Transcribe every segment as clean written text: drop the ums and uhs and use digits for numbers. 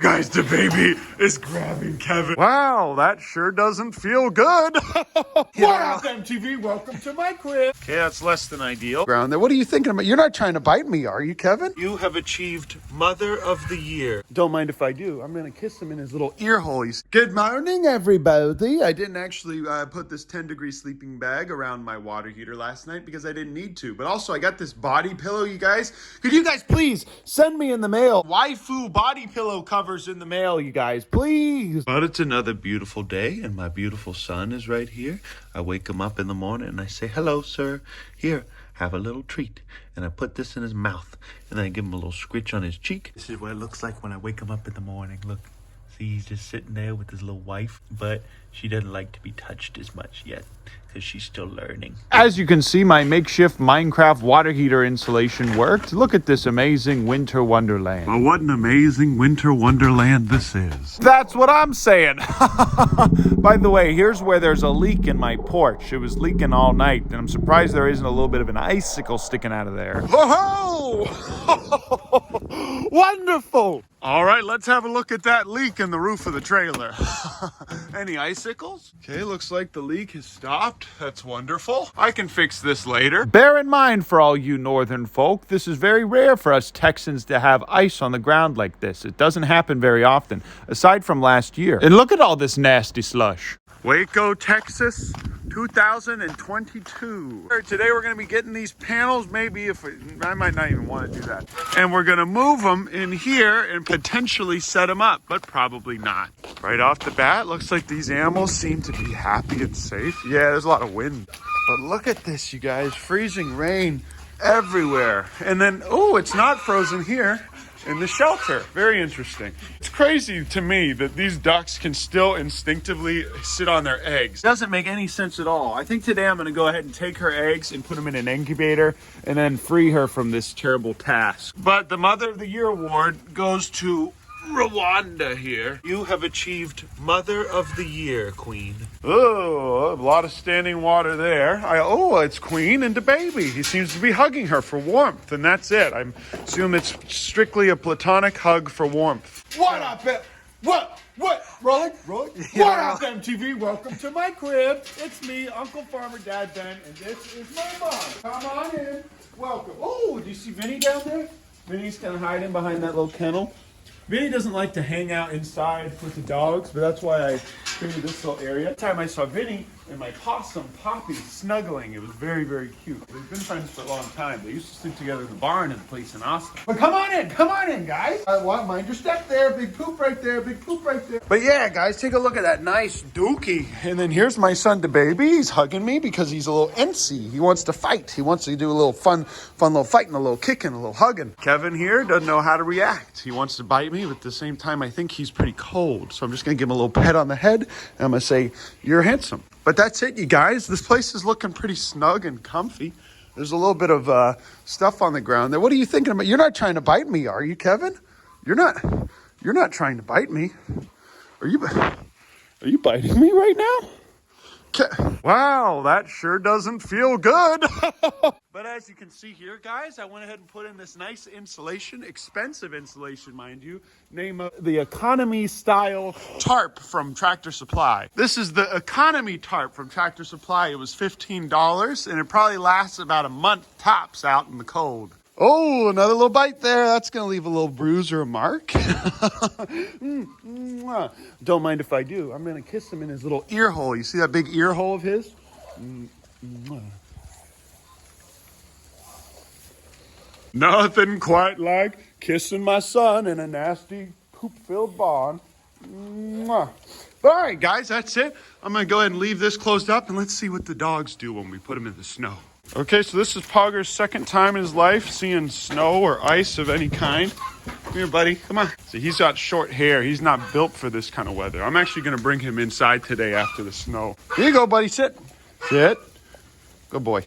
Guys, Dababy is grabbing Kevin. Wow, that sure doesn't feel good. What up, MTV? Welcome to my crib. Okay, that's less than ideal. Ground there. What are you thinking about? You're not trying to bite me, are you, Kevin? You have achieved Mother of the Year. Don't mind if I do. I'm gonna kiss him in his little ear hole. Good morning, everybody. I didn't actually put this 10-degree sleeping bag around my water heater last night because I didn't need to. But also, I got this body pillow, you guys. Could you guys please send me in the mail waifu body pillow covers in the mail, you guys, please? But it's another beautiful day, and my beautiful son is right here. I wake him up in the morning, and I say, hello, sir. Here, have a little treat. And I put this in his mouth, and then I give him a little scritch on his cheek. This is what it looks like when I wake him up in the morning. Look, see, he's just sitting there with his little wife, but she doesn't like to be touched as much yet because she's still learning. As you can see, my makeshift Minecraft water heater installation worked. Look at this amazing winter wonderland. Well, what an amazing winter wonderland this is. That's what I'm saying. By the way, here's where there's a leak in my porch. It was leaking all night, and I'm surprised there isn't a little bit of an icicle sticking out of there. Oh! Wonderful! All right, let's have a look at that leak in the roof of the trailer. Any icicles? Okay, looks like the leak has stopped. That's wonderful. I can fix this later. Bear in mind, for all you northern folk, this is very rare for us Texans to have ice on the ground like this. It doesn't happen very often, aside from last year. And look at all this nasty slush. Waco, Texas, 2022. Today we're going to be getting these panels, maybe I might not even want to do that. And we're going to move them in here and potentially set them up, but probably not. Right off the bat, looks like these animals seem to be happy and safe. Yeah, there's a lot of wind. But look at this, you guys, freezing rain everywhere. And then, oh, it's not frozen here in the shelter. Very interesting. It's crazy to me that these ducks can still instinctively sit on their eggs. Doesn't make any sense at all. I think today I'm going to go ahead and take her eggs and put them in an incubator and then free her from this terrible task. But the Mother of the Year award goes to Rwanda here. You have achieved Mother of the Year, Queen. Oh, a lot of standing water there. It's Queen and Dababy. He seems to be hugging her for warmth, and that's it. I assume it's strictly a platonic hug for warmth. What up, What? Rolling? Yeah. What up, MTV? Welcome to my crib. It's me, Uncle Farmer Dad Ben, and this is my mom. Come on in. Welcome. Oh, do you see Vinny down there? Vinny's kind of hiding behind that little kennel. Vinny doesn't like to hang out inside with the dogs, but that's why I created this little area. That time I saw Vinny and my possum, Poppy, snuggling. It was very, very cute. We've been friends for a long time. They used to sleep together in the barn in the place in Austin. But come on in, guys. Mind your step there. Big poop right there, big poop right there. But yeah, guys, take a look at that nice dookie. And then here's my son, Dababy. He's hugging me because he's a little antsy. He wants to fight. He wants to do a little fun little fighting, a little kicking, a little hugging. Kevin here doesn't know how to react. He wants to bite me, but at the same time, I think he's pretty cold. So I'm just going to give him a little pet on the head, and I'm going to say, you're handsome. But that's it, you guys. This place is looking pretty snug and comfy. There's a little bit of stuff on the ground there. What are you thinking about? You're not trying to bite me, are you, Kevin? You're not trying to bite me. Are you biting me right now? Wow, that sure doesn't feel good. But as you can see here, guys, I went ahead and put in this nice insulation, expensive insulation, mind you, named the economy style tarp from Tractor Supply. This is the economy tarp from Tractor Supply. It was $15, and it probably lasts about a month tops out in the cold. Oh, another little bite there. That's going to leave a little bruise or a mark. Don't mind if I do. I'm going to kiss him in his little ear hole. You see that big ear hole of his? Nothing quite like kissing my son in a nasty poop-filled barn. But all right, guys, that's it. I'm going to go ahead and leave this closed up, and let's see what the dogs do when we put them in the snow. Okay, so this is Pogger's second time in his life seeing snow or ice of any kind. Come here, buddy. Come on. See, he's got short hair. He's not built for this kind of weather. I'm actually going to bring him inside today after the snow. Here you go, buddy. Sit. Sit. Good boy.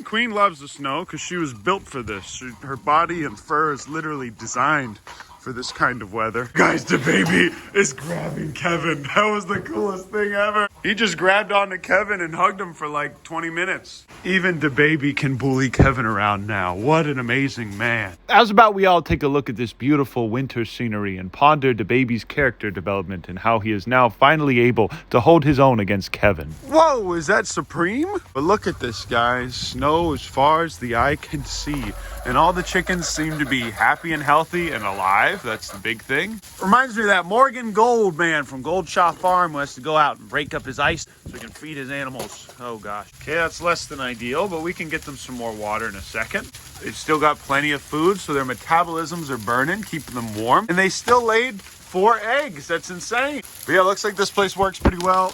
Queen loves the snow because she was built for this. Her body and fur is literally designed for this kind of weather. Guys, Dababy is grabbing Kevin. That was the coolest thing ever. He just grabbed onto Kevin and hugged him for like 20 minutes. Even Dababy can bully Kevin around now. What an amazing man. How's about we all take a look at this beautiful winter scenery and ponder Dababy's character development and how he is now finally able to hold his own against Kevin. Whoa, is that Supreme? But look at this, guys. Snow as far as the eye can see. And all the chickens seem to be happy and healthy and alive. That's the big thing. Reminds me of that Morgan Gold man from Gold Shaw Farm who has to go out and break up his ice so he can feed his animals. Oh gosh. Okay, that's less than ideal, but we can get them some more water in a second. They've still got plenty of food, so their metabolisms are burning, keeping them warm. And they still laid 4 eggs. That's insane. But yeah, looks like this place works pretty well.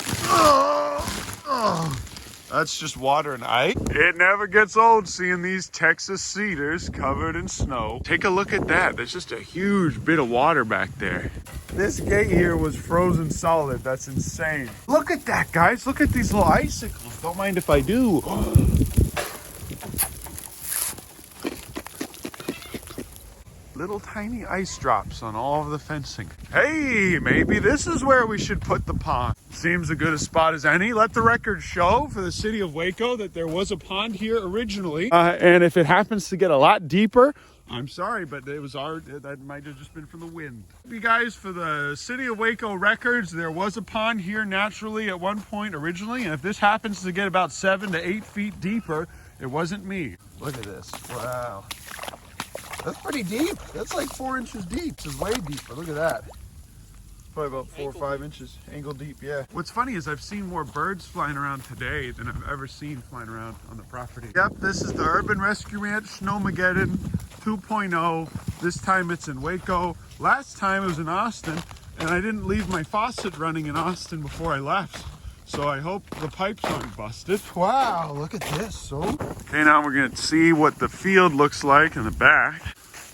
That's just water and ice. It never gets old seeing these Texas cedars covered in snow. Take a look at that. There's just a huge bit of water back there. This gate here was frozen solid. That's insane. Look at that, guys. Look at these little icicles. Don't mind if I do. Little tiny ice drops on all of the fencing. Hey, maybe this is where we should put the pond. Seems a good a spot as any. Let the record show for the city of Waco that there was a pond here originally. And if it happens to get a lot deeper, I'm sorry, but that might have just been from the wind. You guys, for the city of Waco records, there was a pond here naturally at one point originally. And if this happens to get about 7 to 8 feet deeper, it wasn't me. Look at this. Wow. That's pretty deep. That's like 4 inches deep. This is way deeper. Look at that. Probably about 4 or 5 inches ankle deep, yeah. What's funny is I've seen more birds flying around today than I've ever seen flying around on the property. Yep, this is the Urban Rescue Ranch Snowmageddon 2.0. This time it's in Waco. Last time it was in Austin, and I didn't leave my faucet running in Austin before I left. So I hope the pipes aren't busted. Wow, look at this. So okay, now we're gonna see what the field looks like in the back.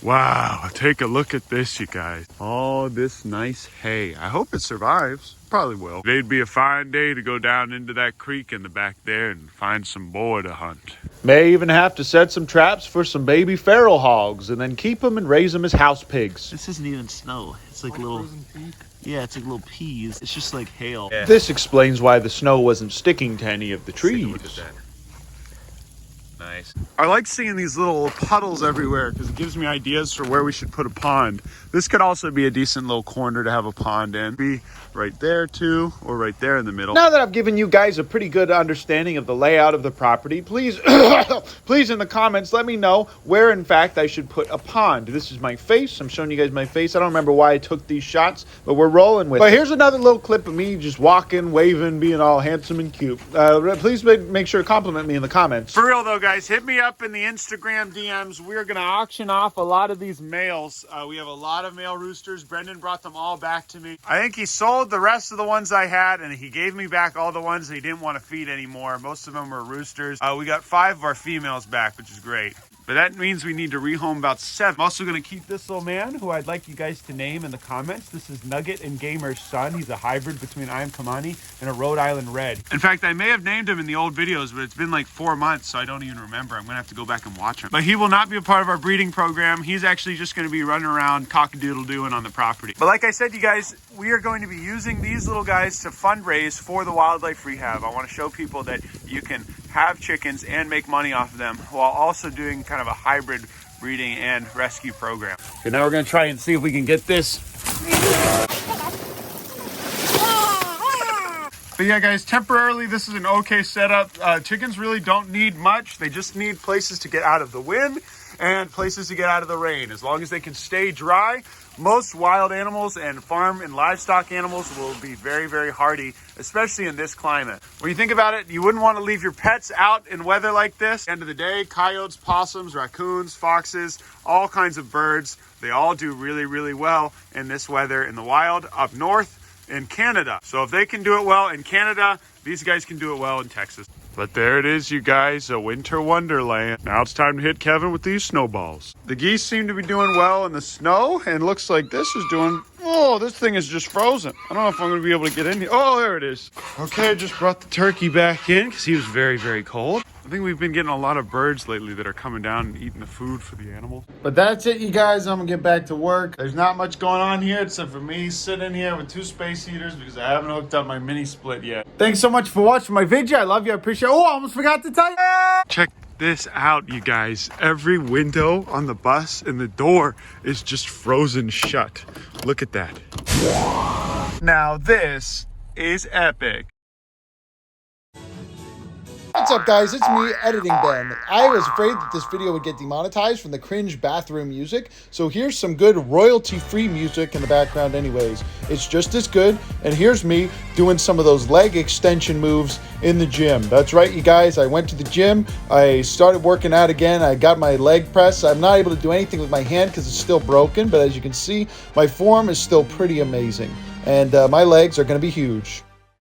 Wow, take a look at this, you guys. All this nice hay. I hope it survives. Probably will. Today'd be a fine day to go down into that creek in the back there and find some boar to hunt. May even have to set some traps for some baby feral hogs and then keep them and raise them as house pigs. This isn't even snow. It's like little... Yeah, it's like little peas. It's just like hail. Yeah. This explains why the snow wasn't sticking to any of the trees. Look at that. Nice. I like seeing these little puddles everywhere because it gives me ideas for where we should put a pond. This could also be a decent little corner to have a pond in. Be right there too, or right there in the middle. Now that I've given you guys a pretty good understanding of the layout of the property, please, please in the comments, let me know where in fact I should put a pond. This is my face. I'm showing you guys my face. I don't remember why I took these shots, but we're rolling with it. But here's another little clip of me just walking, waving, being all handsome and cute. Please make sure to compliment me in the comments. For real though, guys, hit me up in the Instagram DMs. We're going to auction off a lot of these males. We have a lot of male roosters. Brendan brought them all back to me. I think he sold the rest of the ones I had, and he gave me back all the ones that he didn't want to feed anymore. Most of them were roosters. We got 5 of our females back, which is great. But that means we need to rehome about 7. I'm also going to keep this little man, who I'd like you guys to name in the comments. This is Nugget and Gamer's son. He's a hybrid between I Am Kamani and a Rhode Island Red. In fact, I may have named him in the old videos, but it's been like 4 months, so I don't even remember. I'm going to have to go back and watch him. But he will not be a part of our breeding program. He's actually just going to be running around cock-a-doodle-doing on the property. But like I said, you guys, we are going to be using these little guys to fundraise for the wildlife rehab. I want to show people that you can have chickens and make money off of them while also doing kind of a hybrid breeding and rescue program. Okay, now we're going to try and see if we can get this. But yeah, guys, temporarily this is an okay setup. Chickens really don't need much. They just need places to get out of the wind and places to get out of the rain. As long as they can stay dry, most wild animals and farm and livestock animals will be very, very hardy, especially in this climate. When you think about it, you wouldn't want to leave your pets out in weather like this. At the end of the day, coyotes, possums, raccoons, foxes, all kinds of birds, they all do really, really well in this weather in the wild up north in Canada. So if they can do it well in Canada, these guys can do it well in Texas. But there it is, you guys, a winter wonderland. Now it's time to hit Kevin with these snowballs. The geese seem to be doing well in the snow, and looks like this is doing... Oh, this thing is just frozen. I don't know if I'm going to be able to get in here. Oh, there it is. Okay, I just brought the turkey back in because he was very, very cold. I think we've been getting a lot of birds lately that are coming down and eating the food for the animals. But that's it, you guys. I'm gonna get back to work. There's not much going on here except for me sitting here with 2 space heaters because I haven't hooked up my mini split yet. Thanks so much for watching my video. I love you. I appreciate it. Oh, I almost forgot to tell you. Check this out, you guys. Every window on the bus and the door is just frozen shut. Look at that. Now this is epic. What's up, guys? It's me, Editing Ben. I was afraid that this video would get demonetized from the cringe bathroom music, so here's some good royalty-free music in the background anyways. It's just as good, and here's me doing some of those leg extension moves in the gym. That's right, you guys. I went to the gym. I started working out again. I got my leg press. I'm not able to do anything with my hand because it's still broken, but as you can see, my form is still pretty amazing, and my legs are going to be huge.